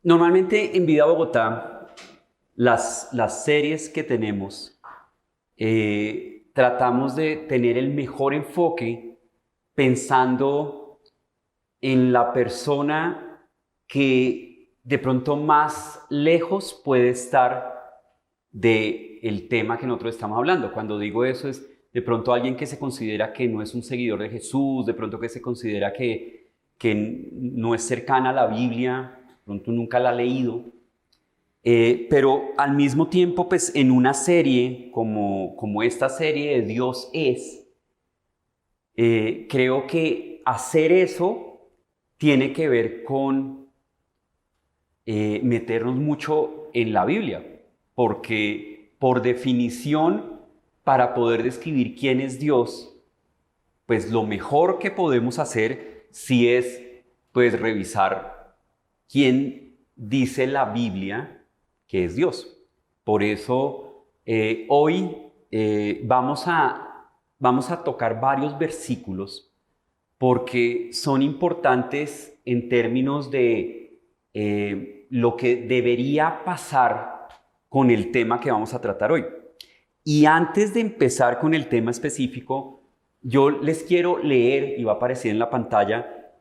Normalmente en Vida Bogotá, las series que tenemos, tratamos de tener el mejor enfoque pensando en la persona que de pronto más lejos puede estar del tema que nosotros estamos hablando. Cuando digo eso es de pronto alguien que se considera que no es un seguidor de Jesús, de pronto que se considera que no es cercana a la Biblia, de pronto nunca la ha leído, pero al mismo tiempo, pues en una serie como esta serie de Dios es, creo que hacer eso tiene que ver con meternos mucho en la Biblia, porque por definición, para poder describir quién es Dios, pues lo mejor que podemos hacer sí es pues revisar quién dice la Biblia que es Dios. Por eso hoy vamos a tocar varios versículos porque son importantes en términos de lo que debería pasar con el tema que vamos a tratar hoy. Y antes de empezar con el tema específico, yo les quiero leer, y va a aparecer en la pantalla,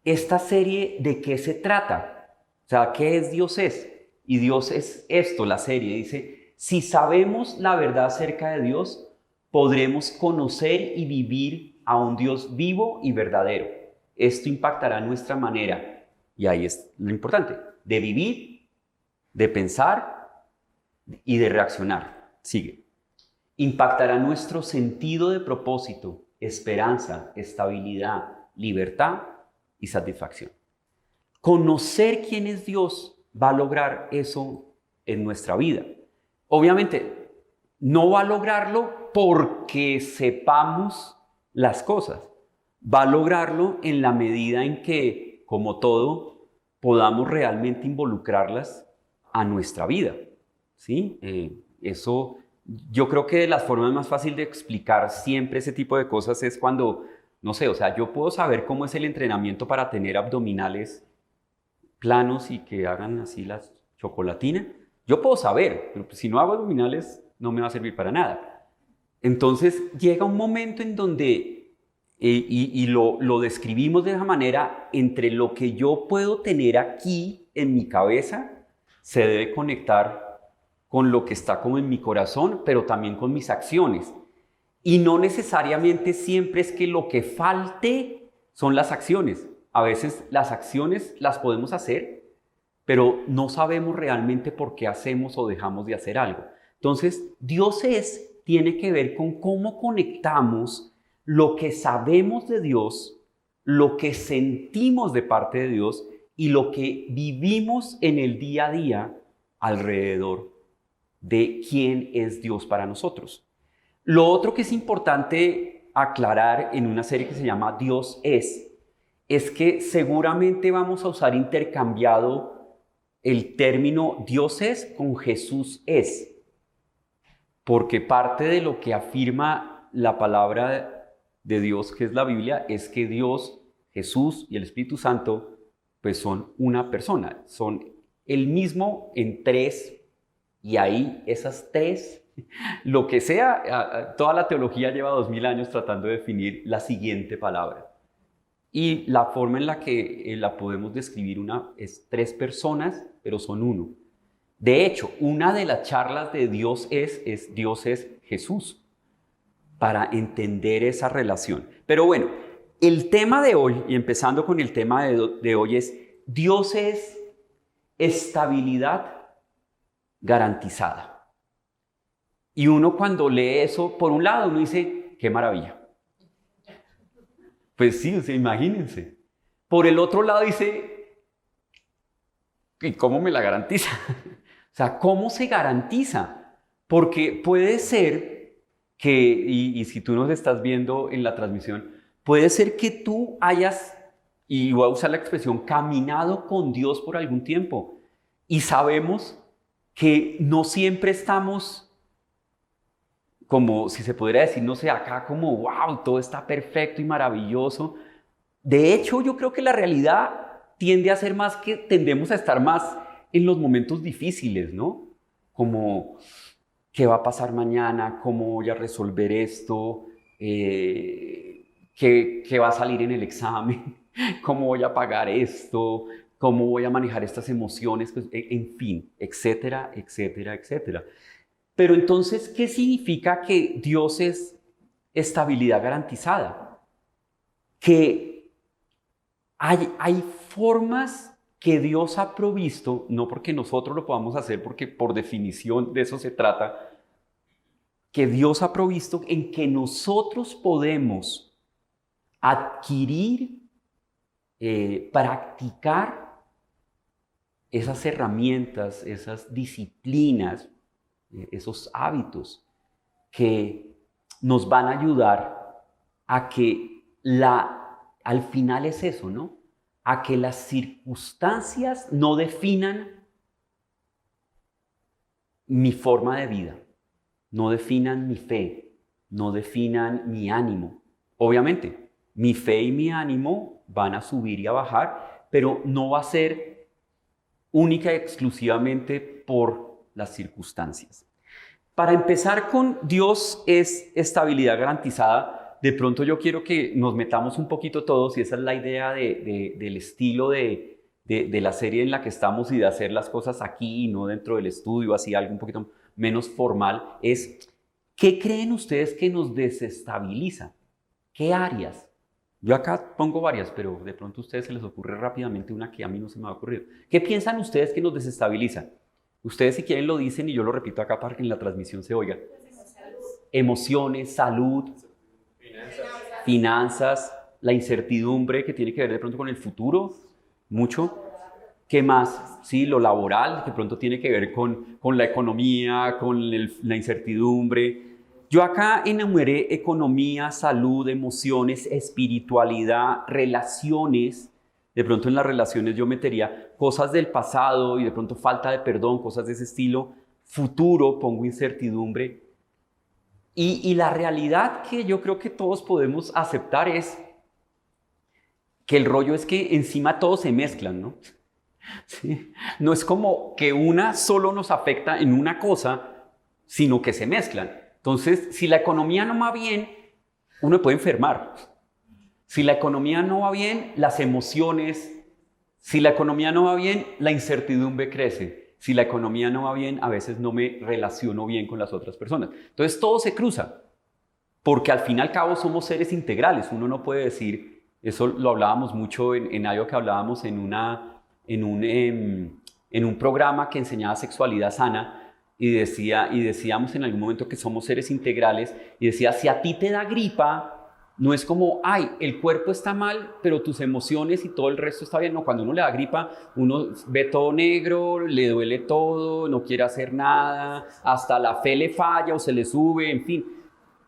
esta serie de qué se trata. O sea, ¿qué es Dios es? Y Dios es esto, la serie. Dice, si sabemos la verdad acerca de Dios, podremos conocer y vivir a un Dios vivo y verdadero. Esto impactará nuestra manera, y ahí es lo importante, de vivir, de pensar y de reaccionar. Sigue. Impactará nuestro sentido de propósito, esperanza, estabilidad, libertad y satisfacción. Conocer quién es Dios va a lograr eso en nuestra vida. Obviamente, no va a lograrlo porque sepamos las cosas. Va a lograrlo en la medida en que, como todo, podamos realmente involucrarlas a nuestra vida. ¿Sí? Eso, yo creo que de las formas más fáciles de explicar siempre ese tipo de cosas es cuando, no sé, o sea, yo puedo saber cómo es el entrenamiento para tener abdominales planos y que hagan así las chocolatinas. Yo puedo saber, pero si no hago abdominales no me va a servir para nada. Entonces llega un momento en donde, lo describimos de esa manera, entre lo que yo puedo tener aquí en mi cabeza, se debe conectar con lo que está como en mi corazón, pero también con mis acciones. Y no necesariamente siempre es que lo que falte son las acciones. A veces las acciones las podemos hacer, pero no sabemos realmente por qué hacemos o dejamos de hacer algo. Entonces, tiene que ver con cómo conectamos lo que sabemos de Dios, lo que sentimos de parte de Dios y lo que vivimos en el día a día alrededor de quién es Dios para nosotros. Lo otro que es importante aclarar en una serie que se llama Dios es que seguramente vamos a usar intercambiado el término Dios es con Jesús es, porque parte de lo que afirma la palabra de Dios, que es la Biblia, es que Dios, Jesús y el Espíritu Santo, pues son una persona, son el mismo en tres, y ahí esas tres, lo que sea, toda la teología lleva 2000 años tratando de definir la siguiente palabra. Y la forma en la que la podemos describir es tres personas, pero son uno. De hecho, una de las charlas de Dios es Dios es Jesús, para entender esa relación. Pero bueno, el tema de hoy, y empezando con el tema de hoy, es Dios es estabilidad garantizada. Y uno cuando lee eso, por un lado uno dice, qué maravilla. Pues sí, o sea, imagínense. Por el otro lado dice, ¿y cómo me la garantiza? O sea, ¿cómo se garantiza? Porque puede ser que, y si tú nos estás viendo en la transmisión, puede ser que tú hayas, y voy a usar la expresión, caminado con Dios por algún tiempo. Y sabemos que no siempre estamos como si se pudiera decir, no sé, acá como, wow, todo está perfecto y maravilloso. De hecho, yo creo que la realidad tiende a ser más que tendemos a estar más en los momentos difíciles, ¿no? Como, ¿qué va a pasar mañana? ¿Cómo voy a resolver esto? ¿Qué va a salir en el examen? ¿Cómo voy a pagar esto? ¿Cómo voy a manejar estas emociones? Pues, en fin, etcétera, etcétera, etcétera. Pero entonces, ¿qué significa que Dios es estabilidad garantizada? Que hay formas que Dios ha provisto, no porque nosotros lo podamos hacer, porque por definición de eso se trata, que Dios ha provisto en que nosotros podemos adquirir, practicar esas herramientas, esas disciplinas, esos hábitos que nos van a ayudar a que al final es eso, ¿no? A que las circunstancias no definan mi forma de vida, no definan mi fe, no definan mi ánimo. Obviamente, mi fe y mi ánimo van a subir y a bajar, pero no va a ser única y exclusivamente por las circunstancias. Para empezar con Dios es estabilidad garantizada. De pronto yo quiero que nos metamos un poquito todos, y esa es la idea del estilo de la serie en la que estamos y de hacer las cosas aquí y no dentro del estudio, así algo un poquito menos formal, es ¿qué creen ustedes que nos desestabiliza? ¿Qué áreas? Yo acá pongo varias, pero de pronto a ustedes se les ocurre rápidamente una que a mí no se me ha ocurrido. ¿Qué piensan ustedes que nos desestabiliza? Ustedes si quieren lo dicen y yo lo repito acá para que en la transmisión se oiga. Emociones, salud, finanzas, la incertidumbre que tiene que ver de pronto con el futuro, mucho. ¿Qué más? Sí, lo laboral, que de pronto tiene que ver con la economía, con la incertidumbre. Yo acá enumeré economía, salud, emociones, espiritualidad, relaciones. De pronto en las relaciones yo metería cosas del pasado y de pronto falta de perdón, cosas de ese estilo. Futuro, pongo incertidumbre. Y la realidad que yo creo que todos podemos aceptar es que el rollo es que encima todos se mezclan, ¿no? ¿Sí? No es como que una solo nos afecta en una cosa, sino que se mezclan. Entonces, si la economía no va bien, uno puede enfermar. Si la economía no va bien, las emociones. Si la economía no va bien, la incertidumbre crece. Si la economía no va bien, a veces no me relaciono bien con las otras personas. Entonces, todo se cruza, porque al fin y al cabo somos seres integrales. Uno no puede decir, eso lo hablábamos mucho en algo que hablábamos en un programa que enseñaba sexualidad sana, y decíamos en algún momento que somos seres integrales, y decía, si a ti te da gripa, no es como, ay, el cuerpo está mal, pero tus emociones y todo el resto está bien. No, cuando uno le da gripa, uno ve todo negro, le duele todo, no quiere hacer nada, hasta la fe le falla o se le sube, en fin.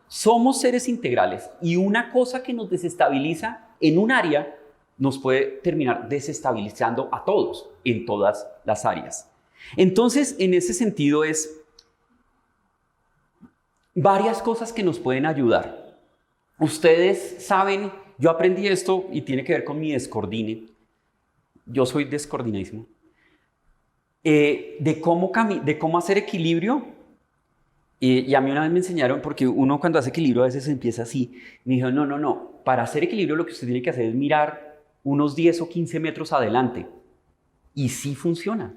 Somos seres integrales, y una cosa que nos desestabiliza en un área nos puede terminar desestabilizando a todos en todas las áreas. Entonces, en ese sentido es varias cosas que nos pueden ayudar. Ustedes saben, yo aprendí esto y tiene que ver con mi descoordine. Yo soy descoordinadísimo. De cómo hacer equilibrio. Y a mí una vez me enseñaron, porque uno cuando hace equilibrio a veces empieza así. Me dijeron, no. Para hacer equilibrio lo que usted tiene que hacer es mirar unos 10 o 15 metros adelante. Y sí funciona.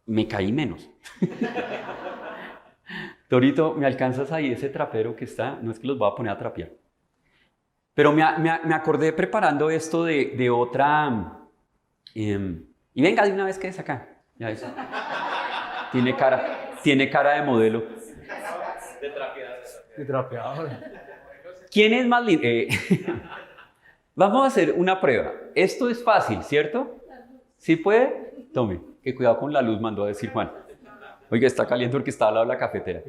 Me caí menos. Torito, ¿me alcanzas ahí ese trapero que está? No es que los voy a poner a trapear. Pero me acordé preparando esto de otra... y venga, de una vez que es acá. Ya ves. Tiene cara de modelo. De trapeador. ¿Quién es más lindo? Vamos a hacer una prueba. Esto es fácil, ¿cierto? ¿Sí puede? Tome, que cuidado con la luz, mandó a decir Juan. Oiga, está caliente porque está al lado de la cafetera.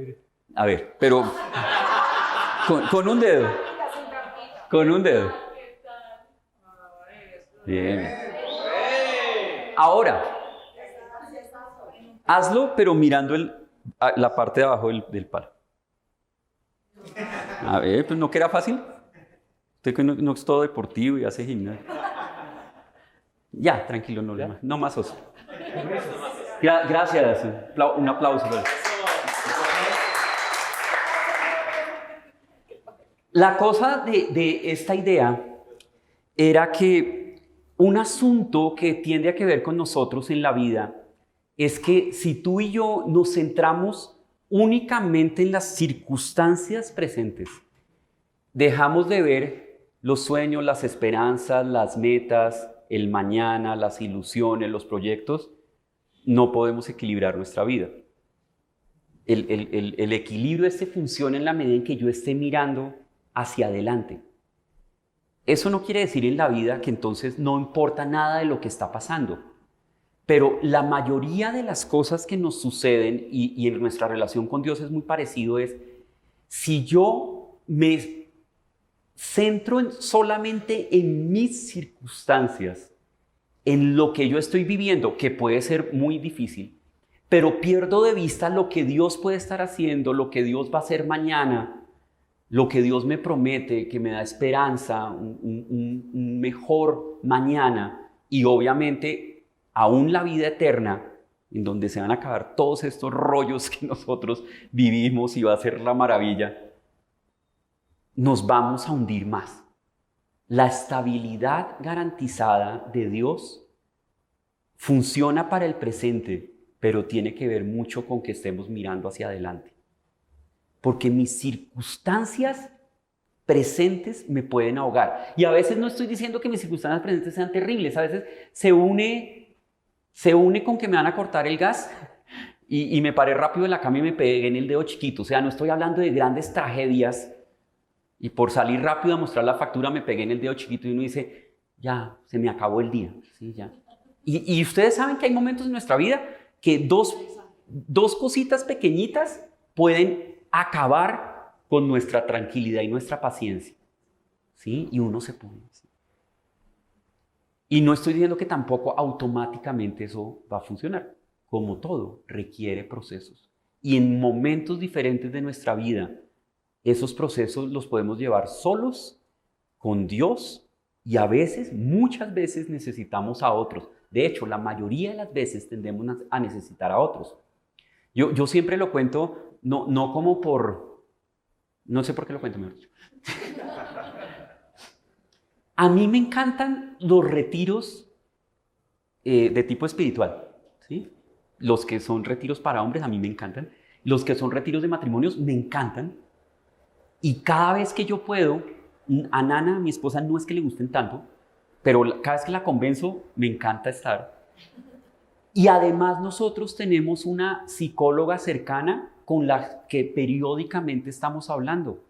A ver, pero con un dedo. Con un dedo. Bien. Ahora, hazlo, pero mirando la parte de abajo del palo. A ver, pues no que era fácil. Usted que no es todo deportivo y hace gimnasio. Ya, tranquilo, no más oso. Gracias. Un aplauso. La cosa de esta idea era que un asunto que tiende a que ver con nosotros en la vida es que si tú y yo nos centramos únicamente en las circunstancias presentes, dejamos de ver los sueños, las esperanzas, las metas, el mañana, las ilusiones, los proyectos, no podemos equilibrar nuestra vida. El equilibrio funciona en la medida en que yo esté mirando hacia adelante. Eso no quiere decir en la vida que entonces no importa nada de lo que está pasando, pero la mayoría de las cosas que nos suceden y en nuestra relación con Dios es muy parecido, es si yo me centro solamente en mis circunstancias, en lo que yo estoy viviendo, que puede ser muy difícil, pero pierdo de vista lo que Dios puede estar haciendo, lo que Dios va a hacer mañana, lo que Dios me promete, que me da esperanza, un mejor mañana y obviamente aún la vida eterna, en donde se van a acabar todos estos rollos que nosotros vivimos y va a ser la maravilla, nos vamos a hundir más. La estabilidad garantizada de Dios funciona para el presente, pero tiene que ver mucho con que estemos mirando hacia adelante. Porque mis circunstancias presentes me pueden ahogar. Y a veces no estoy diciendo que mis circunstancias presentes sean terribles, a veces se une con que me van a cortar el gas y me paré rápido en la cama y me pegué en el dedo chiquito. O sea, no estoy hablando de grandes tragedias y por salir rápido a mostrar la factura me pegué en el dedo chiquito y uno dice, ya, se me acabó el día. Sí, ya. Y ustedes saben que hay momentos en nuestra vida que dos cositas pequeñitas pueden acabar con nuestra tranquilidad y nuestra paciencia, ¿sí? Y uno se pone así. Y no estoy diciendo que tampoco automáticamente eso va a funcionar. Como todo, requiere procesos. Y en momentos diferentes de nuestra vida, esos procesos los podemos llevar solos, con Dios, y a veces, muchas veces necesitamos a otros. De hecho, la mayoría de las veces tendemos a necesitar a otros. Yo siempre lo cuento. No como por... No sé por qué lo cuento, mejor dicho. A mí me encantan los retiros de tipo espiritual, ¿sí? Los que son retiros para hombres, a mí me encantan. Los que son retiros de matrimonios, me encantan. Y cada vez que yo puedo, a Nana, mi esposa, no es que le gusten tanto, pero cada vez que la convenzo, me encanta estar. Y además nosotros tenemos una psicóloga cercana con la que periódicamente estamos hablando.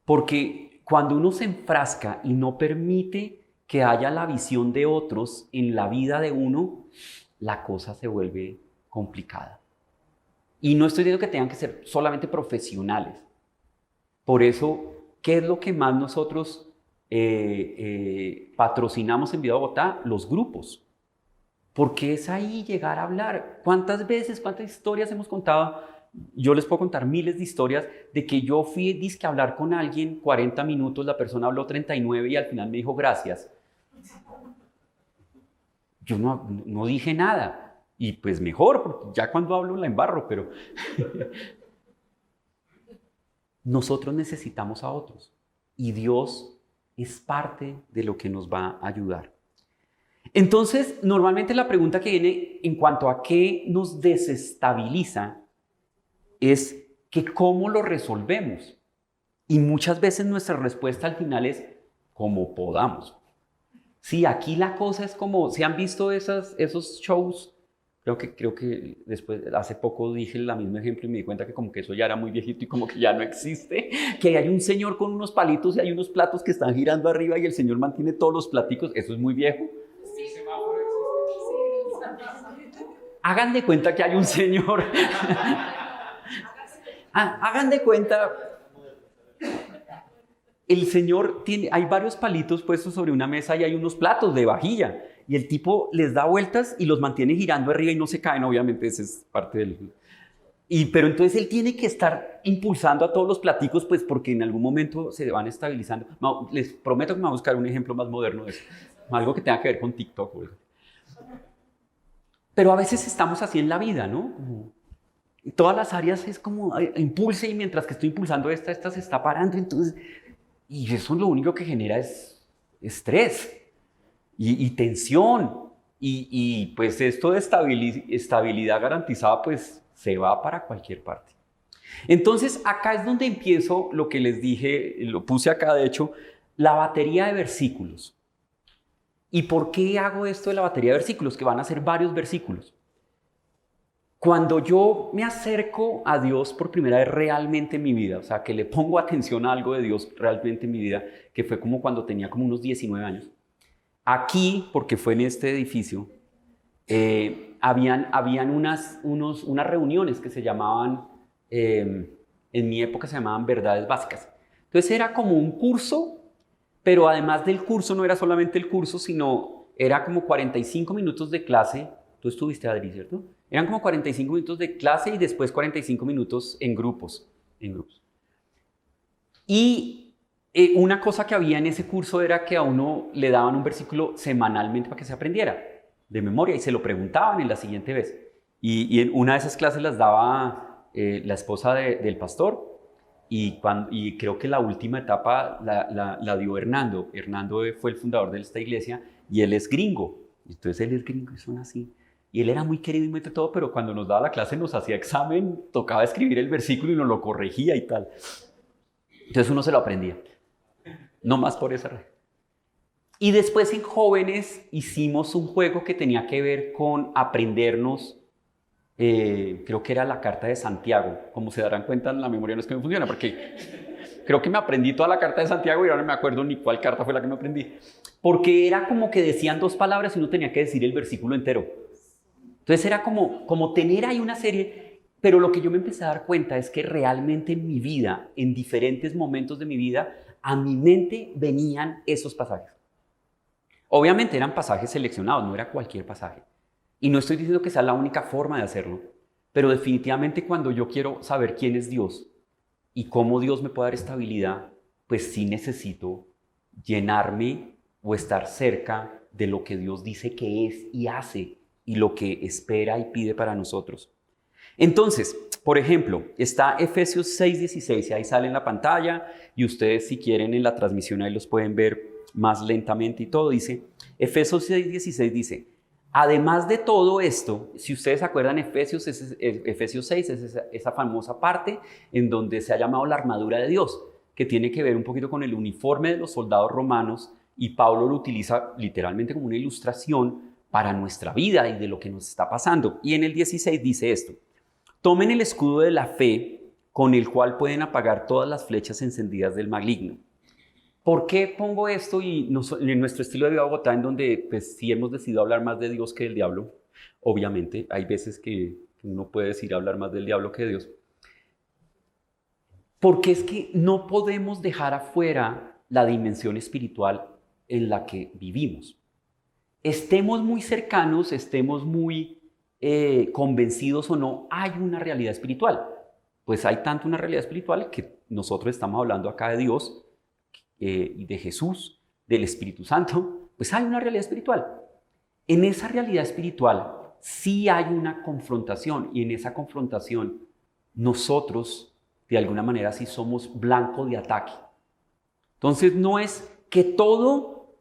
Porque cuando uno se enfrasca y no permite que haya la visión de otros en la vida de uno, la cosa se vuelve complicada. Y no estoy diciendo que tengan que ser solamente profesionales. Por eso, ¿qué es lo que más nosotros patrocinamos en Vida Bogotá? Los grupos. Porque es ahí llegar a hablar. ¿Cuántas veces, cuántas historias hemos contado? Yo les puedo contar miles de historias de que yo fui disque a hablar con alguien 40 minutos, la persona habló 39 y al final me dijo gracias. Yo no dije nada. Y pues mejor, porque ya cuando hablo la embarro, pero... Nosotros necesitamos a otros. Y Dios es parte de lo que nos va a ayudar. Entonces, normalmente la pregunta que viene en cuanto a qué nos desestabiliza es que cómo lo resolvemos. Y muchas veces nuestra respuesta al final es como podamos. Sí, aquí la cosa es como, ¿se han visto esos shows? Creo que después, hace poco dije el mismo ejemplo y me di cuenta que como que eso ya era muy viejito y como que ya no existe. Que hay un señor con unos palitos y hay unos platos que están girando arriba y el señor mantiene todos los platicos. Eso es muy viejo. Hagan de cuenta que hay un señor. Hagan de cuenta. El señor hay varios palitos puestos sobre una mesa y hay unos platos de vajilla. Y el tipo les da vueltas y los mantiene girando arriba y no se caen, obviamente, esa es parte del... Pero entonces él tiene que estar impulsando a todos los platicos, pues porque en algún momento se van estabilizando. No, les prometo que me voy a buscar un ejemplo más moderno de eso. Algo que tenga que ver con TikTok. Pero a veces estamos así en la vida, ¿no? En todas las áreas es como impulse y mientras que estoy impulsando esta se está parando, entonces, y eso lo único que genera es estrés y tensión. Y pues esto de estabilidad garantizada pues se va para cualquier parte. Entonces acá es donde empiezo lo que les dije, lo puse acá de hecho, la batería de versículos. ¿Y por qué hago esto de la batería de versículos? Que van a ser varios versículos. Cuando yo me acerco a Dios por primera vez realmente en mi vida, o sea, que le pongo atención a algo de Dios realmente en mi vida, que fue como cuando tenía como unos 19 años, aquí, porque fue en este edificio, habían unas reuniones que se llamaban, en mi época se llamaban verdades básicas. Entonces era como un curso, pero además del curso no era solamente el curso, sino era como 45 minutos de clase. Tú estuviste, Adri, ¿cierto? Eran como 45 minutos de clase y después 45 minutos en grupos. Y una cosa que había en ese curso era que a uno le daban un versículo semanalmente para que se aprendiera de memoria y se lo preguntaban en la siguiente vez. Y en una de esas clases las daba la esposa del pastor y creo que la última etapa la dio Hernando. Hernando fue el fundador de esta iglesia y él es gringo. Entonces él es gringo y son así. Y él era muy querido y muy de todo, pero cuando nos daba la clase nos hacía examen, tocaba escribir el versículo y nos lo corregía y tal. Entonces uno se lo aprendía. No más por esa razón. Y después en jóvenes hicimos un juego que tenía que ver con aprendernos, creo que era la carta de Santiago. Como se darán cuenta, la memoria no es que me funciona, porque creo que me aprendí toda la carta de Santiago y ahora no me acuerdo ni cuál carta fue la que me aprendí. Porque era como que decían 2 palabras y uno tenía que decir el versículo entero. Entonces era como tener ahí una serie, pero lo que yo me empecé a dar cuenta es que realmente en mi vida, en diferentes momentos de mi vida, a mi mente venían esos pasajes. Obviamente eran pasajes seleccionados, no era cualquier pasaje. Y no estoy diciendo que sea la única forma de hacerlo, pero definitivamente cuando yo quiero saber quién es Dios y cómo Dios me puede dar estabilidad, pues sí necesito llenarme o estar cerca de lo que Dios dice que es y hace y lo que espera y pide para nosotros. Entonces, por ejemplo, está Efesios 6:16, ahí sale en la pantalla y ustedes si quieren en la transmisión ahí los pueden ver más lentamente y todo. Dice, Efesios 6:16 dice, además de todo esto, si ustedes se acuerdan, Efesios 6 es esa famosa parte en donde se ha llamado la armadura de Dios, que tiene que ver un poquito con el uniforme de los soldados romanos y Pablo lo utiliza literalmente como una ilustración para nuestra vida y de lo que nos está pasando. Y en el 16 dice esto, tomen el escudo de la fe con el cual pueden apagar todas las flechas encendidas del maligno. ¿Por qué pongo esto? Y en nuestro estilo de vida Bogotá, en donde pues sí hemos decidido hablar más de Dios que del diablo, obviamente, hay veces que uno puede decir hablar más del diablo que de Dios. Porque es que no podemos dejar afuera la dimensión espiritual en la que vivimos. Estemos muy cercanos, estemos muy convencidos o no, hay una realidad espiritual. Pues hay tanto una realidad espiritual que nosotros estamos hablando acá de Dios y de Jesús, del Espíritu Santo, pues hay una realidad espiritual. En esa realidad espiritual sí hay una confrontación y en esa confrontación nosotros de alguna manera sí somos blanco de ataque. Entonces no es que todo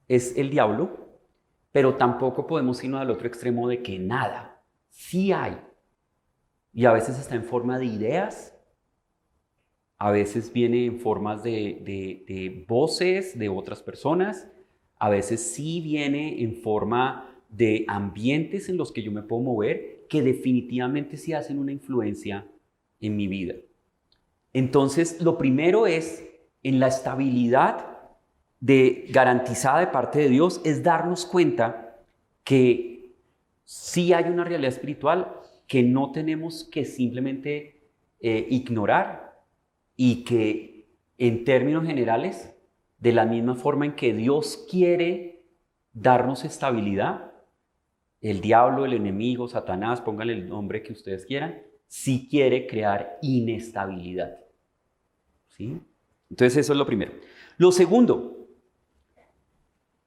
es el diablo, pero tampoco podemos irnos al otro extremo de que nada, sí hay. Y a veces está en forma de ideas, a veces viene en formas de voces de otras personas, a veces sí viene en forma de ambientes en los que yo me puedo mover, que definitivamente sí hacen una influencia en mi vida. Entonces, lo primero es, en la estabilidad garantizada de parte de Dios, es darnos cuenta que sí hay una realidad espiritual que no tenemos que simplemente ignorar y que en términos generales, de la misma forma en que Dios quiere darnos estabilidad, el diablo, el enemigo, Satanás, pónganle el nombre que ustedes quieran, sí quiere crear inestabilidad. ¿Sí? Entonces eso es lo primero. Lo segundo,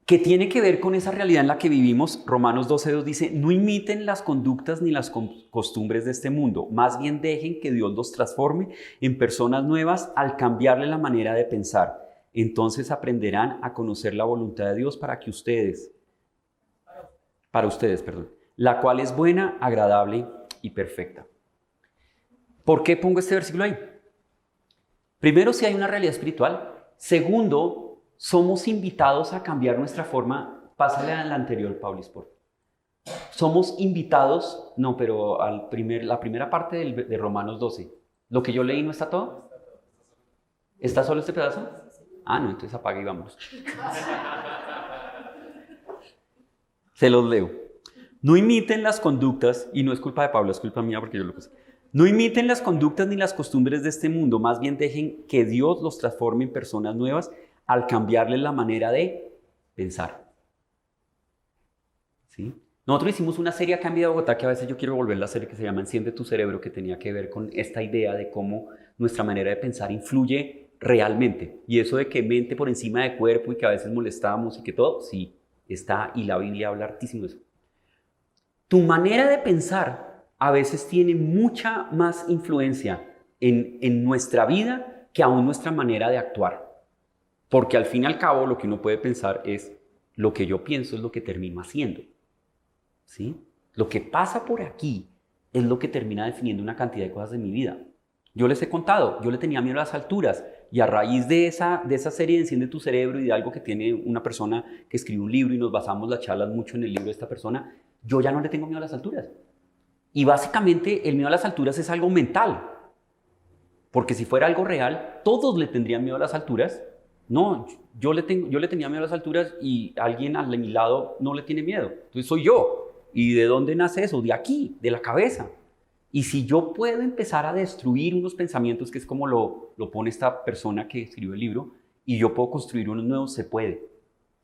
que tiene que ver con esa realidad en la que vivimos. Romanos 12:2 dice, no imiten las conductas ni las costumbres de este mundo, más bien dejen que Dios los transforme en personas nuevas al cambiarle la manera de pensar. Entonces aprenderán a conocer la voluntad de Dios para ustedes, la cual es buena, agradable y perfecta. ¿Por qué pongo este versículo ahí? Primero, si hay una realidad espiritual. Segundo, somos invitados a cambiar nuestra forma. Pásale a la anterior, Paulis, por favor. Somos invitados, no, pero la primera parte de Romanos 12. ¿Lo que yo leí no está todo? ¿Está solo este pedazo? Ah, no, entonces apague y vámonos. Se los leo. No imiten las conductas, y no es culpa de Pablo, es culpa mía porque yo lo puse. No imiten las conductas ni las costumbres de este mundo, más bien dejen que Dios los transforme en personas nuevas al cambiarles la manera de pensar. ¿Sí? Nosotros hicimos una serie acá en Vida Bogotá, que a veces yo quiero volver a la serie, que se llama Enciende tu cerebro, que tenía que ver con esta idea de cómo nuestra manera de pensar influye realmente. Y eso de que mente por encima de cuerpo y que a veces molestamos y que todo, sí, está, y la Biblia habla hartísimo de eso. Tu manera de pensar a veces tiene mucha más influencia en nuestra vida que aún nuestra manera de actuar. Porque al fin y al cabo lo que uno puede pensar es, lo que yo pienso es lo que termino haciendo. ¿Sí? Lo que pasa por aquí es lo que termina definiendo una cantidad de cosas de mi vida. Yo les he contado, yo le tenía miedo a las alturas y a raíz de esa serie de Enciende tu cerebro y de algo que tiene una persona que escribió un libro y nos basamos las charlas mucho en el libro de esta persona, yo ya no le tengo miedo a las alturas. Y básicamente el miedo a las alturas es algo mental. Porque si fuera algo real, todos le tendrían miedo a las alturas. No, yo le tenía miedo a las alturas y alguien a mi lado no le tiene miedo. Entonces soy yo. ¿Y de dónde nace eso? De aquí, de la cabeza. Y si yo puedo empezar a destruir unos pensamientos, que es como lo pone esta persona que escribió el libro, y yo puedo construir unos nuevos, se puede.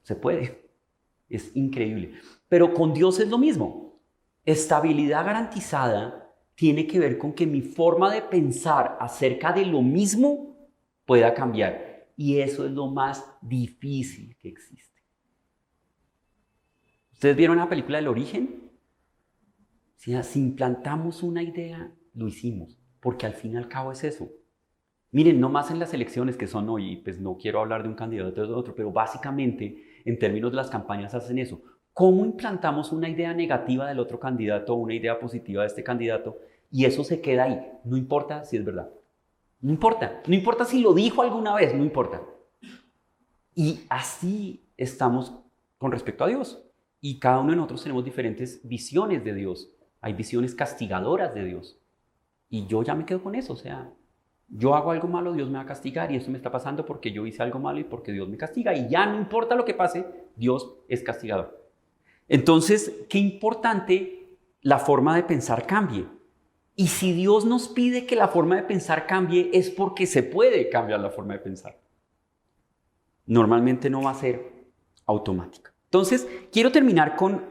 Se puede. Es increíble. Pero con Dios es lo mismo. Estabilidad garantizada tiene que ver con que mi forma de pensar acerca de lo mismo pueda cambiar. Y eso es lo más difícil que existe. ¿Ustedes vieron la película El Origen? Si implantamos una idea, lo hicimos. Porque al fin y al cabo es eso. Miren, no más en las elecciones que son hoy, pues no quiero hablar de un candidato o de otro, pero básicamente en términos de las campañas hacen eso. ¿Cómo implantamos una idea negativa del otro candidato o una idea positiva de este candidato? Y eso se queda ahí. No importa si es verdad. No importa si lo dijo alguna vez, no importa. Y así estamos con respecto a Dios. Y cada uno de nosotros tenemos diferentes visiones de Dios. Hay visiones castigadoras de Dios. Y yo ya me quedo con eso. O sea, yo hago algo malo, Dios me va a castigar. Y eso me está pasando porque yo hice algo malo y porque Dios me castiga. Y ya no importa lo que pase, Dios es castigador. Entonces, qué importante la forma de pensar cambie. Y si Dios nos pide que la forma de pensar cambie, es porque se puede cambiar la forma de pensar. Normalmente no va a ser automática. Entonces, quiero terminar con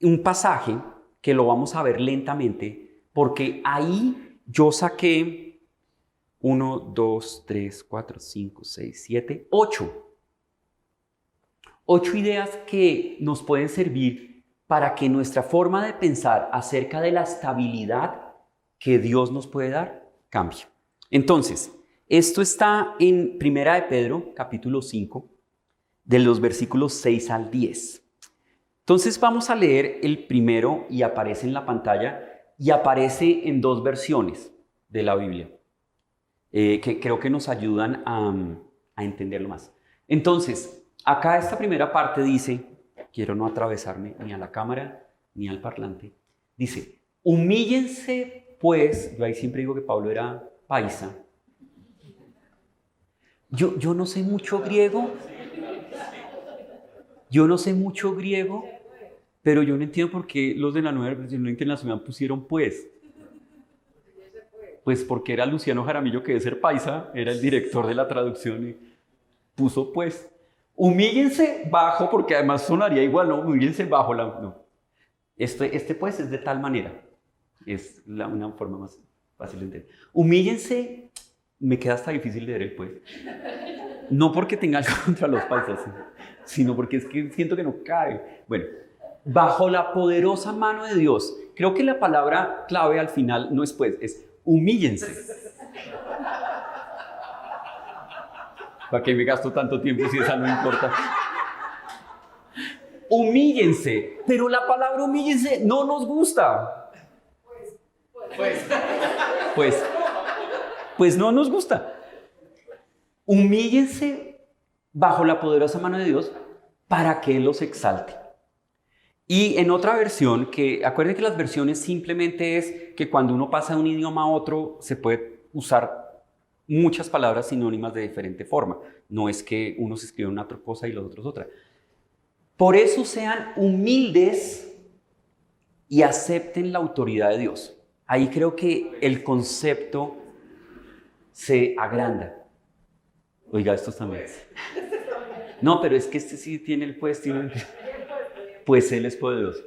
un pasaje que lo vamos a ver lentamente, porque ahí yo saqué 1, 2, 3, 4, 5, 6, 7, 8. 8 ideas que nos pueden servir para que nuestra forma de pensar acerca de la estabilidad que Dios nos puede dar, cambia. Entonces, esto está en 1 de Pedro, capítulo 5, de los versículos 6 al 10. Entonces vamos a leer el primero y aparece en la pantalla y aparece en 2 versiones de la Biblia, que creo que nos ayudan a entenderlo más. Entonces, acá esta primera parte dice, quiero no atravesarme ni a la cámara ni al parlante, dice, humíllense pues, yo ahí siempre digo que Pablo era paisa. Yo no sé mucho griego. Pero yo no entiendo por qué los de la Nueva Versión Internacional pusieron pues. Pues porque era Luciano Jaramillo, que debe ser paisa, era el director de la traducción y puso pues. Humíllense bajo, porque además sonaría igual, ¿no? Humíllense bajo la... No. Este pues es de tal manera. Es una forma más fácil de entender. Humíllense, me queda hasta difícil leer el pues. No porque tenga algo contra los paisas, sino porque es que siento que no cae. Bueno, bajo la poderosa mano de Dios. Creo que la palabra clave al final no es pues, es humíllense. ¿Para qué me gasto tanto tiempo si esa no importa? Humíllense, pero la palabra humíllense no nos gusta. Pues no nos gusta. Humíllense bajo la poderosa mano de Dios para que Él los exalte. Y en otra versión, que acuérdense que las versiones simplemente es que cuando uno pasa de un idioma a otro se puede usar muchas palabras sinónimas de diferente forma. No es que unos escriben una cosa y los otros otra. Por eso sean humildes y acepten la autoridad de Dios. Ahí creo que el concepto se agranda. Oiga, estos también. No, pero es que este sí tiene el pues, pues Él es poderoso.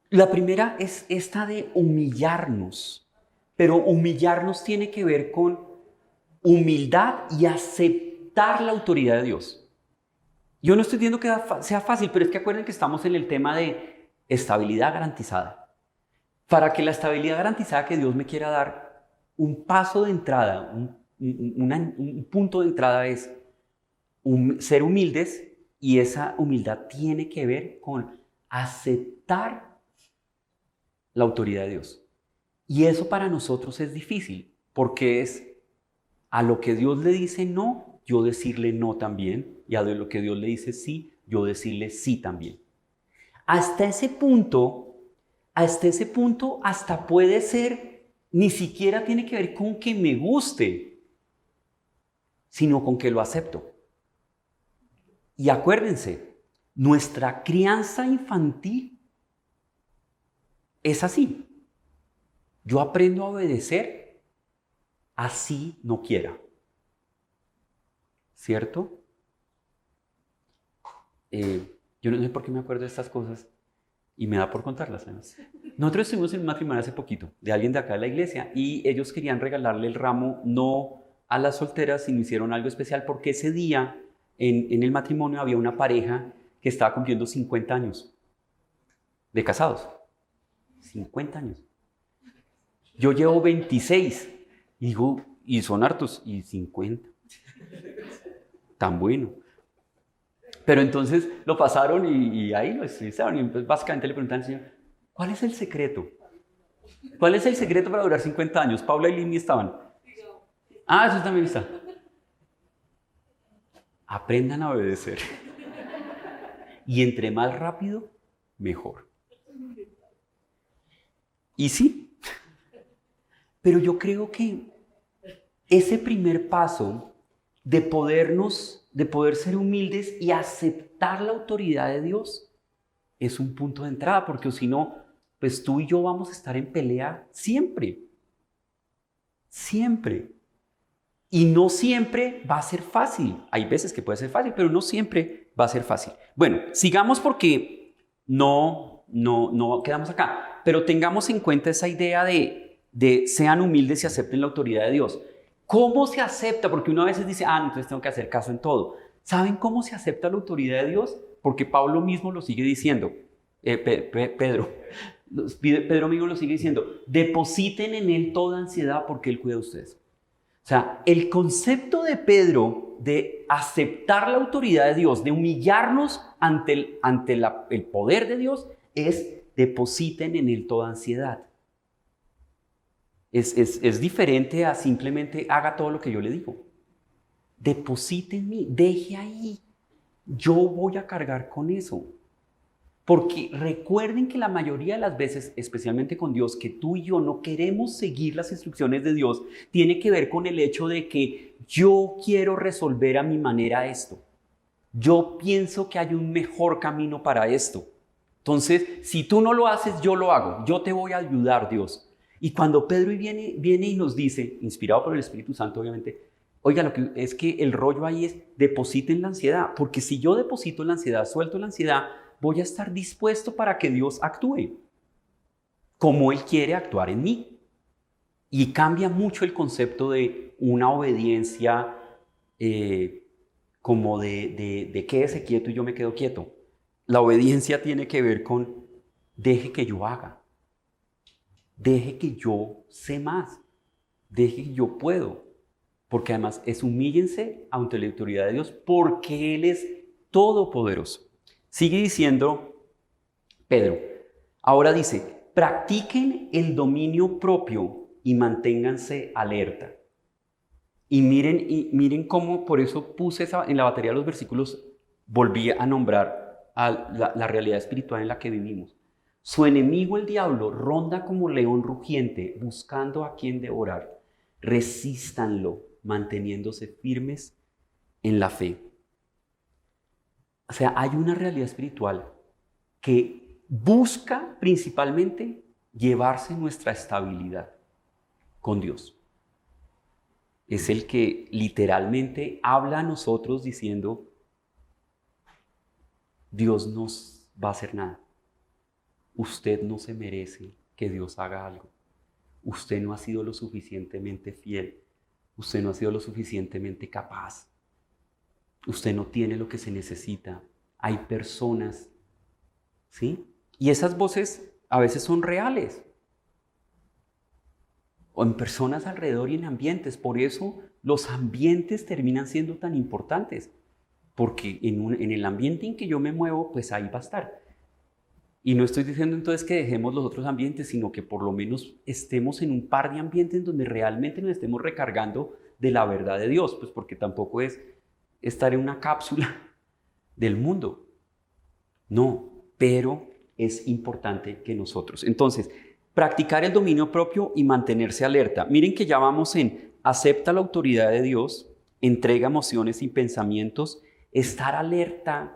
La primera es esta de humillarnos, pero humillarnos tiene que ver con humildad y aceptar la autoridad de Dios. Yo no estoy diciendo que sea fácil, pero es que acuerden que estamos en el tema de estabilidad garantizada. Para que la estabilidad garantizada que Dios me quiera dar, un paso de entrada, un punto de entrada es ser humildes, y esa humildad tiene que ver con aceptar la autoridad de Dios. Y eso para nosotros es difícil, porque es a lo que Dios le dice no, yo decirle no también, y a lo que Dios le dice sí, yo decirle sí también. Hasta ese punto, hasta puede ser, ni siquiera tiene que ver con que me guste, sino con que lo acepto. Y acuérdense, nuestra crianza infantil es así. Yo aprendo a obedecer, así no quiera. ¿Cierto? Yo no sé por qué me acuerdo de estas cosas y me da por contarlas además. Nosotros estuvimos en un matrimonio hace poquito de alguien de acá de la iglesia y ellos querían regalarle el ramo no a las solteras, sino hicieron algo especial porque ese día en el matrimonio había una pareja que estaba cumpliendo 50 años de casados. 50 años. Yo llevo 26 y digo, y son hartos, y 50. Tan bueno. Pero entonces lo pasaron y ahí lo estilizaron. Y entonces básicamente le preguntaron al Señor, ¿cuál es el secreto? ¿Cuál es el secreto para durar 50 años? Paula y Lini estaban. Ah, eso también está. Aprendan a obedecer. Y entre más rápido, mejor. Y sí. Pero yo creo que ese primer paso de poder ser humildes y aceptar la autoridad de Dios es un punto de entrada, porque si no, pues tú y yo vamos a estar en pelea siempre. Siempre. Y no siempre va a ser fácil. Hay veces que puede ser fácil, pero no siempre va a ser fácil. Bueno, sigamos porque no quedamos acá, pero tengamos en cuenta esa idea de sean humildes y acepten la autoridad de Dios. ¿Cómo se acepta? Porque uno a veces dice, entonces tengo que hacer caso en todo. ¿Saben cómo se acepta la autoridad de Dios? Porque Pablo mismo lo sigue diciendo. Pedro mismo lo sigue diciendo. Depositen en Él toda ansiedad porque Él cuida de ustedes. O sea, el concepto de Pedro de aceptar la autoridad de Dios, de humillarnos ante el poder de Dios, es depositen en Él toda ansiedad. Es diferente a simplemente haga todo lo que yo le digo. Deposite en mí, deje ahí. Yo voy a cargar con eso. Porque recuerden que la mayoría de las veces, especialmente con Dios, que tú y yo no queremos seguir las instrucciones de Dios, tiene que ver con el hecho de que yo quiero resolver a mi manera esto. Yo pienso que hay un mejor camino para esto. Entonces, si tú no lo haces, yo lo hago. Yo te voy a ayudar, Dios. Y cuando Pedro viene y nos dice, inspirado por el Espíritu Santo, obviamente, oiga, lo que es que el rollo ahí es depositen la ansiedad, porque si yo deposito la ansiedad, suelto la ansiedad, voy a estar dispuesto para que Dios actúe como Él quiere actuar en mí. Y cambia mucho el concepto de una obediencia como de quédese quieto y yo me quedo quieto. La obediencia tiene que ver con deje que yo haga, deje que yo sé más, deje que yo puedo. Porque además es humíllense ante la autoridad de Dios porque Él es todopoderoso. Sigue diciendo Pedro, ahora dice, practiquen el dominio propio y manténganse alerta. Y miren cómo, por eso puse en la batería de los versículos, volví a nombrar a la realidad espiritual en la que vivimos. Su enemigo el diablo ronda como león rugiente buscando a quien devorar. Resístanlo manteniéndose firmes en la fe. O sea, hay una realidad espiritual que busca principalmente llevarse nuestra estabilidad con Dios. Es el que literalmente habla a nosotros diciendo, Dios no va a hacer nada. Usted no se merece que Dios haga algo. Usted no ha sido lo suficientemente fiel. Usted no ha sido lo suficientemente capaz. Usted no tiene lo que se necesita. Hay personas, ¿sí? Y esas voces a veces son reales. O en personas alrededor y en ambientes. Por eso los ambientes terminan siendo tan importantes. Porque en el ambiente en que yo me muevo, pues ahí va a estar. Y no estoy diciendo entonces que dejemos los otros ambientes, sino que por lo menos estemos en un par de ambientes donde realmente nos estemos recargando de la verdad de Dios. Pues porque tampoco es estar en una cápsula del mundo. No, pero es importante que nosotros. Entonces, practicar el dominio propio y mantenerse alerta. Miren que ya vamos en acepta la autoridad de Dios, entrega emociones y pensamientos, estar alerta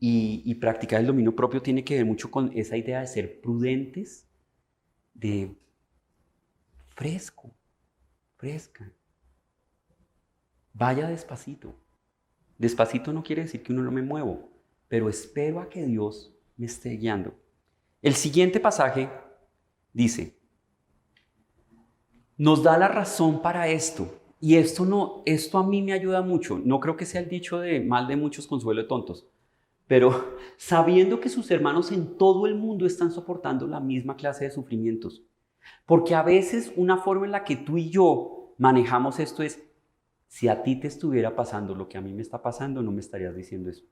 y practicar el dominio propio tiene que ver mucho con esa idea de ser prudentes, de fresca. Vaya despacito. Despacito no quiere decir que uno no me muevo, pero espero a que Dios me esté guiando. El siguiente pasaje dice, nos da la razón para esto. Y esto a mí me ayuda mucho. No creo que sea el dicho de mal de muchos, consuelo de tontos. Pero sabiendo que sus hermanos en todo el mundo están soportando la misma clase de sufrimientos. Porque a veces una forma en la que tú y yo manejamos esto es, si a ti te estuviera pasando lo que a mí me está pasando, no me estarías diciendo eso.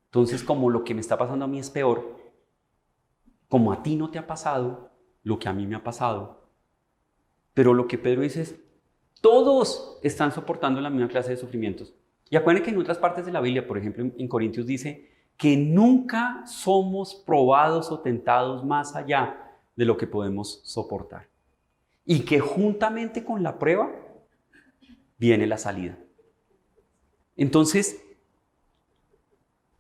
Entonces, como lo que me está pasando a mí es peor, como a ti no te ha pasado lo que a mí me ha pasado, pero lo que Pedro dice es, todos están soportando la misma clase de sufrimientos. Y acuérdense que en otras partes de la Biblia, por ejemplo en Corintios dice que nunca somos probados o tentados más allá de lo que podemos soportar. Y que juntamente con la prueba viene la salida. Entonces,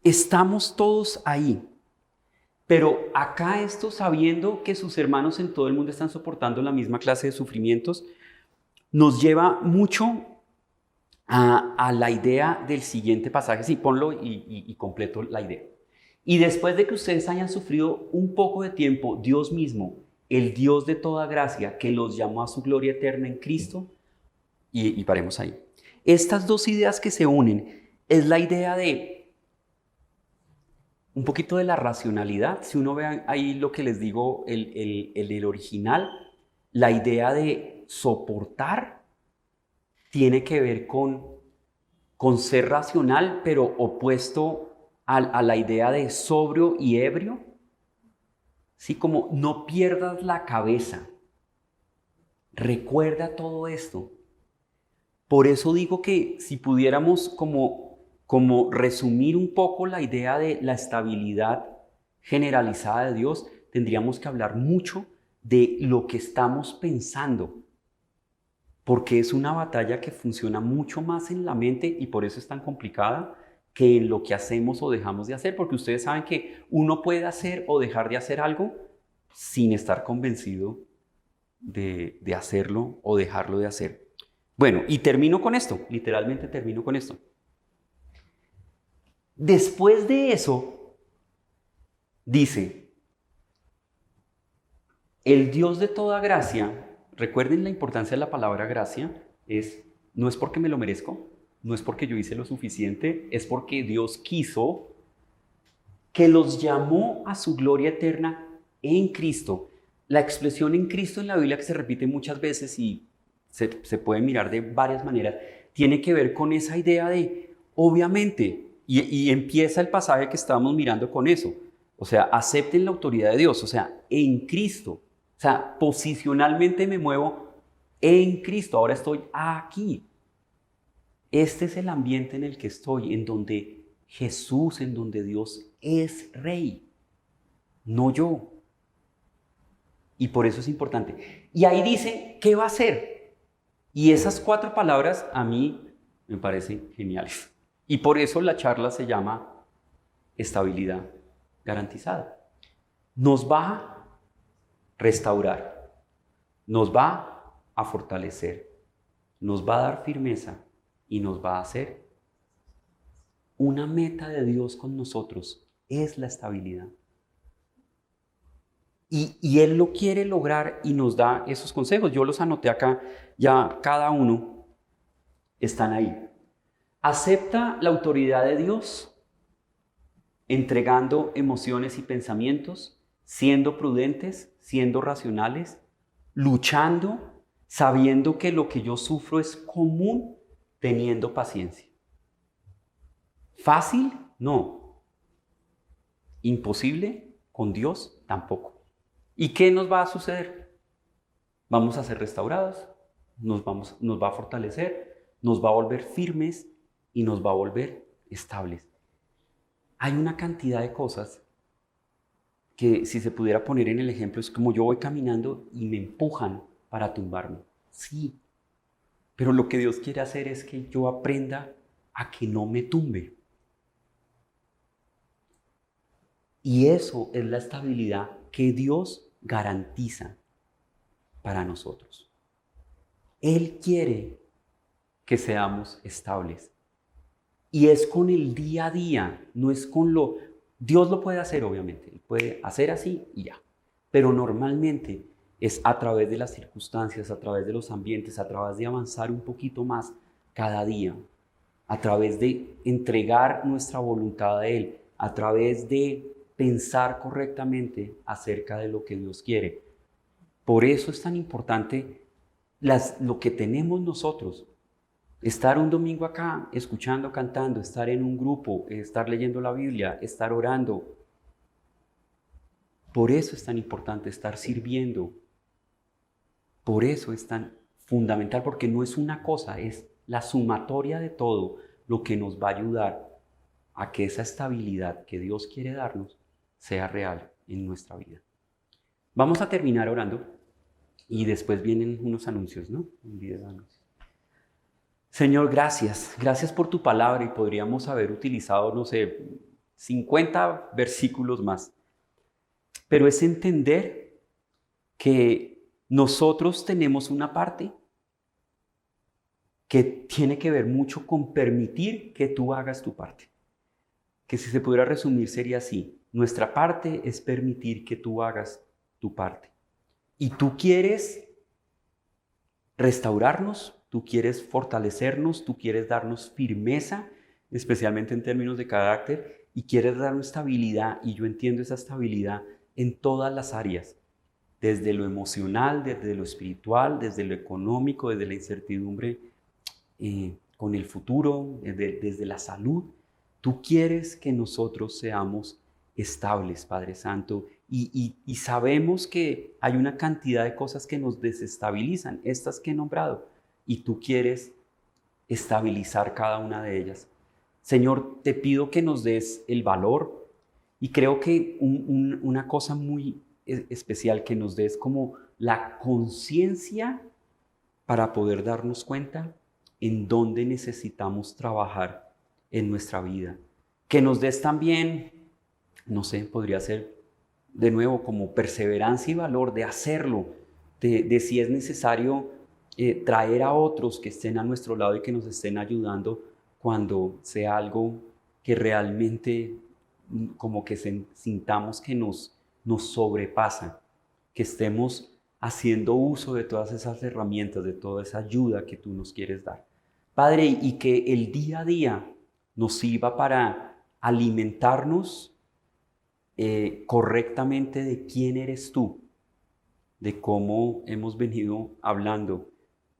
estamos todos ahí. Pero acá esto, sabiendo que sus hermanos en todo el mundo están soportando la misma clase de sufrimientos, nos lleva mucho a la idea del siguiente pasaje. Sí, ponlo y completo la idea. Y después de que ustedes hayan sufrido un poco de tiempo, Dios mismo, el Dios de toda gracia, que los llamó a su gloria eterna en Cristo, y paremos ahí. Estas dos ideas que se unen es la idea de un poquito de la racionalidad. Si uno ve ahí lo que les digo, el original, la idea de soportar tiene que ver con ser racional, pero opuesto a la idea de sobrio y ebrio. Sí, como no pierdas la cabeza. Recuerda todo esto. Por eso digo que si pudiéramos como resumir un poco la idea de la estabilidad generalizada de Dios, tendríamos que hablar mucho de lo que estamos pensando, porque es una batalla que funciona mucho más en la mente y por eso es tan complicada que en lo que hacemos o dejamos de hacer, porque ustedes saben que uno puede hacer o dejar de hacer algo sin estar convencido de hacerlo o dejarlo de hacer. Bueno, y termino con esto, literalmente termino con esto. Después de eso, dice, El Dios de toda gracia, recuerden la importancia de la palabra gracia, no es porque me lo merezco, no es porque yo hice lo suficiente, es porque Dios quiso, que los llamó a su gloria eterna en Cristo. La expresión en Cristo en la Biblia, que se repite muchas veces y se puede mirar de varias maneras, tiene que ver con esa idea de, obviamente, y empieza el pasaje que estábamos mirando con eso, o sea, acepten la autoridad de Dios, o sea, en Cristo, o sea, posicionalmente me muevo en Cristo, ahora estoy aquí. Este es el ambiente en el que estoy, en donde Jesús, en donde Dios es rey, no yo. Y por eso es importante. Y ahí dice, ¿qué va a hacer? Y esas 4 palabras a mí me parecen geniales. Y por eso la charla se llama estabilidad garantizada. Nos va a restaurar, nos va a fortalecer, nos va a dar firmeza y nos va a hacer. Una meta de Dios con nosotros es la estabilidad. Y Él lo quiere lograr y nos da esos consejos. Yo los anoté acá, ya cada uno están ahí. Acepta la autoridad de Dios, entregando emociones y pensamientos, siendo prudentes, siendo racionales, luchando, sabiendo que lo que yo sufro es común, teniendo paciencia. ¿Fácil? No. ¿Imposible? Con Dios tampoco. ¿Y qué nos va a suceder? Vamos a ser restaurados, nos va a fortalecer, nos va a volver firmes y nos va a volver estables. Hay una cantidad de cosas que, si se pudiera poner en el ejemplo, es como yo voy caminando y me empujan para tumbarme. Sí, pero lo que Dios quiere hacer es que yo aprenda a que no me tumbe. Y eso es la estabilidad que Dios garantiza para nosotros. Él quiere que seamos estables. Y es con el día a día, no es con lo... Dios lo puede hacer, obviamente, Él puede hacer así y ya. Pero normalmente es a través de las circunstancias, a través de los ambientes, a través de avanzar un poquito más cada día, a través de entregar nuestra voluntad a Él, a través de pensar correctamente acerca de lo que Dios quiere. Por eso es tan importante lo que tenemos nosotros. Estar un domingo acá, escuchando, cantando, estar en un grupo, estar leyendo la Biblia, estar orando. Por eso es tan importante estar sirviendo. Por eso es tan fundamental, porque no es una cosa, es la sumatoria de todo lo que nos va a ayudar a que esa estabilidad que Dios quiere darnos sea real en nuestra vida. Vamos a terminar orando y después vienen unos anuncios, ¿no? Un video de anuncios. Señor, gracias. Gracias por tu palabra y podríamos haber utilizado, no sé, 50 versículos más. Pero es entender que nosotros tenemos una parte que tiene que ver mucho con permitir que tú hagas tu parte. Que si se pudiera resumir sería así. Nuestra parte es permitir que tú hagas tu parte. Y tú quieres restaurarnos, tú quieres fortalecernos, tú quieres darnos firmeza, especialmente en términos de carácter, y quieres darnos estabilidad, y yo entiendo esa estabilidad en todas las áreas, desde lo emocional, desde lo espiritual, desde lo económico, desde la incertidumbre con el futuro, desde la salud. Tú quieres que nosotros seamos estables, Padre Santo, y sabemos que hay una cantidad de cosas que nos desestabilizan, estas que he nombrado, y tú quieres estabilizar cada una de ellas. Señor, te pido que nos des el valor, y creo que una cosa muy especial que nos des como la conciencia para poder darnos cuenta en dónde necesitamos trabajar en nuestra vida. Que nos des también, no sé, podría ser de nuevo como perseverancia y valor de hacerlo, de si es necesario traer a otros que estén a nuestro lado y que nos estén ayudando cuando sea algo que realmente como que sintamos que nos sobrepasa. que estemos haciendo uso de todas esas herramientas, de toda esa ayuda que tú nos quieres dar. Padre, y que el día a día nos sirva para alimentarnos correctamente de quién eres tú, de cómo hemos venido hablando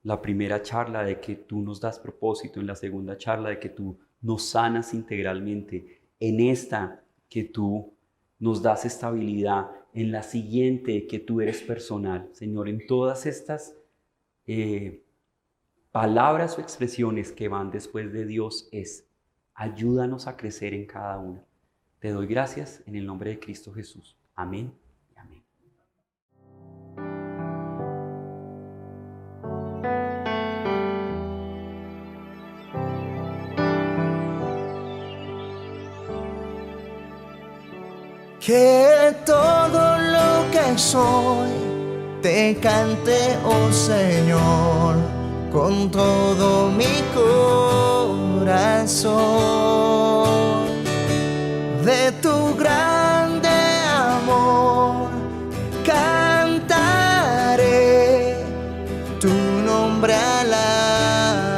la primera charla, de que tú nos das propósito, en la segunda charla de que tú nos sanas integralmente, en esta que tú nos das estabilidad, en la siguiente que tú eres personal. Señor, en todas estas palabras o expresiones que van después de Dios ayúdanos a crecer en cada una. Te doy gracias en el nombre de Cristo Jesús. Amén y amén. Que todo lo que soy te cante, oh Señor, con todo mi corazón. De tu grande amor cantaré, tu nombre alabaré.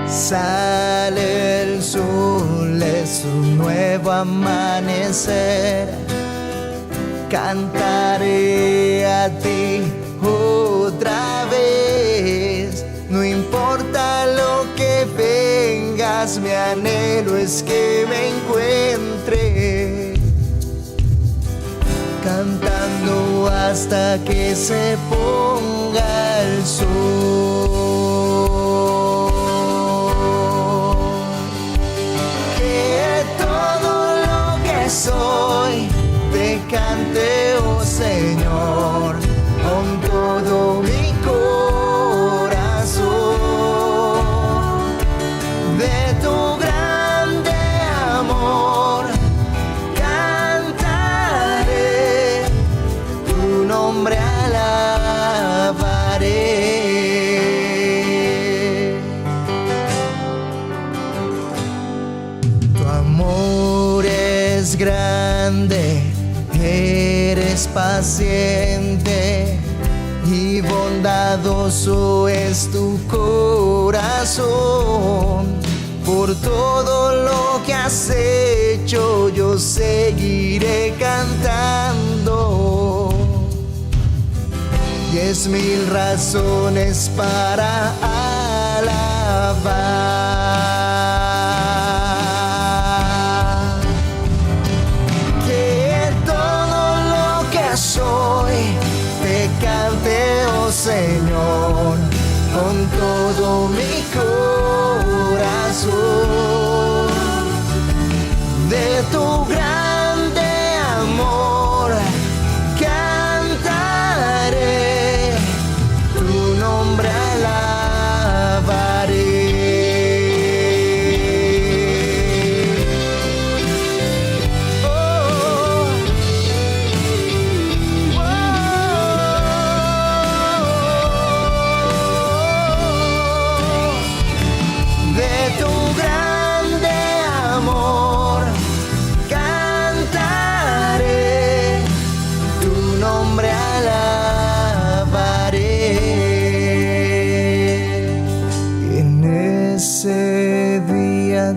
Sale el sol, es un nuevo amanecer. Cantaré a ti otra vez. No importa lo que vengas, mi anhelo es que me encuentre cantando hasta que se ponga el sol. Que todo lo que soy te cante, oh Señor, con todo mi corazón. De tu grande amor cantaré, tu nombre alabaré. Tu amor es grande, eres paciente y bondadoso es tu corazón. Por todo lo que has hecho yo seguiré cantando. 10,000 razones para alabar. Que todo lo que soy te cante, oh Señor, con todo mi corazón. De tu grande amor cantaré, tu nombre alabaré.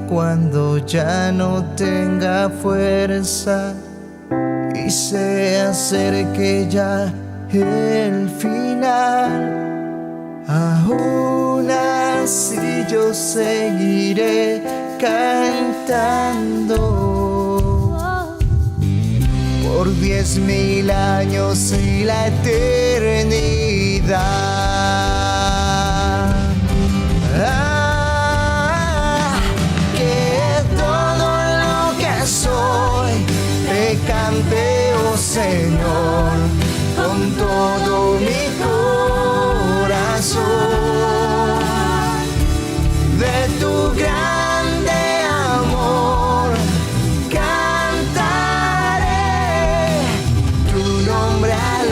Cuando ya no tenga fuerza y se acerque ya el final, aún así yo seguiré cantando por 10,000 años y la eternidad. Soy, te cante, oh Señor, con todo mi corazón. De tu grande amor cantaré, tu nombre alabaré.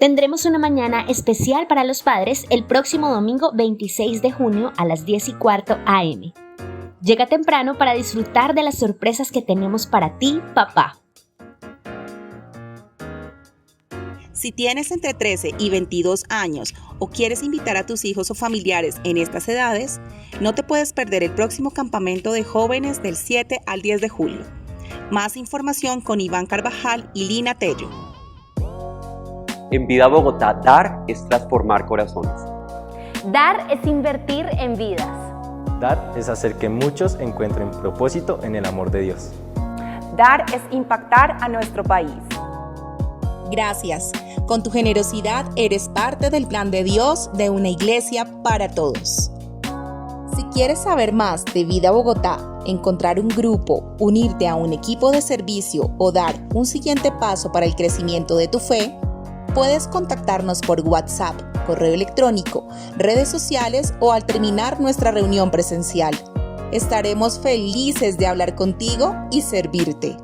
Tendremos una mañana especial para los padres el próximo domingo 26 de junio a las 10:15 a.m. Llega temprano para disfrutar de las sorpresas que tenemos para ti, papá. Si tienes entre 13 y 22 años o quieres invitar a tus hijos o familiares en estas edades, no te puedes perder el próximo campamento de jóvenes del 7 al 10 de julio. Más información con Iván Carvajal y Lina Tello. En Vida Bogotá, dar es transformar corazones. Dar es invertir en vidas. Dar es hacer que muchos encuentren propósito en el amor de Dios. Dar es impactar a nuestro país. Gracias. Con tu generosidad eres parte del plan de Dios de una iglesia para todos. Si quieres saber más de Vida Bogotá, encontrar un grupo, unirte a un equipo de servicio o dar un siguiente paso para el crecimiento de tu fe, puedes contactarnos por WhatsApp, correo electrónico, redes sociales o al terminar nuestra reunión presencial. Estaremos felices de hablar contigo y servirte.